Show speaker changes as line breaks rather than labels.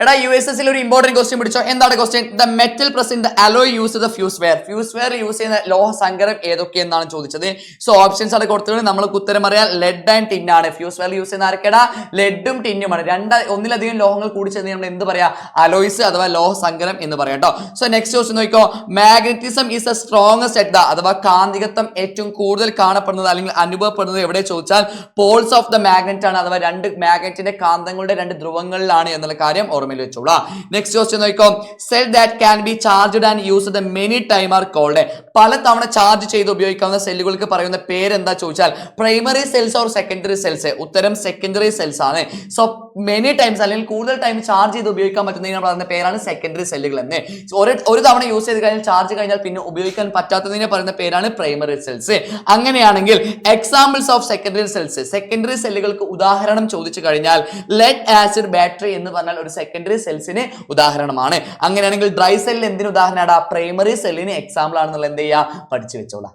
എടാ USS ഒരു important question പിടിച്ചോ. എന്താണ് question? The metal present the alloy use the fuse wear. Fuse wear use ചെയ്യുന്ന ലോഹ സങ്കരം ഏതൊക്കെയെന്നാണ് ചോദിച്ചത്. സോ ഓപ്ഷൻസ് അവിടെ കൊടുത്തിട്ടുണ്ട്. നമ്മൾക്ക് ഉത്തരം അറിയാം, ലെഡ് ആൻഡ് ടിൻ ആണ്. ഫ്യൂസ് വെയർ യൂസ് ചെയ്യുന്ന ആർക്കെടാ? ലെഡും ടിന്നുമാണ്. ഒന്നിലധികം ലോഹങ്ങൾ കൂടി ചേർന്ന് നമ്മൾ എന്ത് പറയാ? അലോയ്സ് അഥവാ ലോഹ സങ്കരം എന്ന് പറയാം കേട്ടോ. സോ നെക്സ്റ്റ് ക്വസ്റ്റ്യൻ നോക്കിക്കോ. Magnetism is the strongest at the, അഥവാ കാന്തികത്വം ഏറ്റവും കൂടുതൽ കാണപ്പെടുന്നത് അല്ലെങ്കിൽ അനുഭവപ്പെടുന്നത് എവിടെ ചോദിച്ചാൽ പോൾസ് ഓഫ് ദ മാഗ്നറ്റ് ആണ്, അഥവാ രണ്ട് മാഗ്നറ്റിന്റെ കാന്തങ്ങളുടെ രണ്ട് ധ്രുവങ്ങളിലാണ് എന്നുള്ള കാര്യം ഓർമ്മയിൽ വെച്ചോളാം. നെക്സ്റ്റ് ക്വസ്റ്റ്യൻ നോക്കിക്കോ. Cell that can be charged and used many time are called. പല തവണ ചാർജ് ചെയ്ത് ഉപയോഗിക്കാവുന്ന സെല്ലുകൾക്ക് പറയുന്ന പേരെന്താ ചോദിച്ചാൽ primary cells or secondary cells. ഉത്തരം സെക്കൻഡറി സെൽസ് ആണ്. സോ മെനി ടൈംസ് അല്ലെങ്കിൽ കൂടുതൽ ടൈം ചാർജ് ചെയ്ത് ഉപയോഗിക്കാൻ പറ്റുന്നതിന് പറയുന്ന പേരാണ് സെക്കൻഡറി സെല്ലുകൾ എന്ന്. ഒരു തവണ യൂസ് ചെയ്ത് കഴിഞ്ഞാൽ ചാർജ് കഴിഞ്ഞാൽ പിന്നെ ഉപയോഗിക്കാൻ പറ്റാത്തതിനെ പറയുന്ന പേരാണ് പ്രൈമറി സെൽസ്. അങ്ങനെയാണെങ്കിൽ examples of secondary cells, secondary സെല്ലുകൾക്ക് ഉദാഹരണം ചോദിച്ചു കഴിഞ്ഞാൽ ലെഡ് ആസിഡ് ബാറ്ററി എന്ന് പറഞ്ഞാൽ ഒരു സെക്കൻഡറി സെൽസിന് ഉദാഹരണമാണ്. അങ്ങനെയാണെങ്കിൽ ഡ്രൈ സെല്ലിന് എന്തിന് ഉദാഹരണമാണ്? പ്രൈമറി സെല്ലിന് എക്സാമ്പിൾ ആണെന്നുള്ള എന്ത് ചെയ്യുക? പഠിച്ചു വെച്ചോളാം.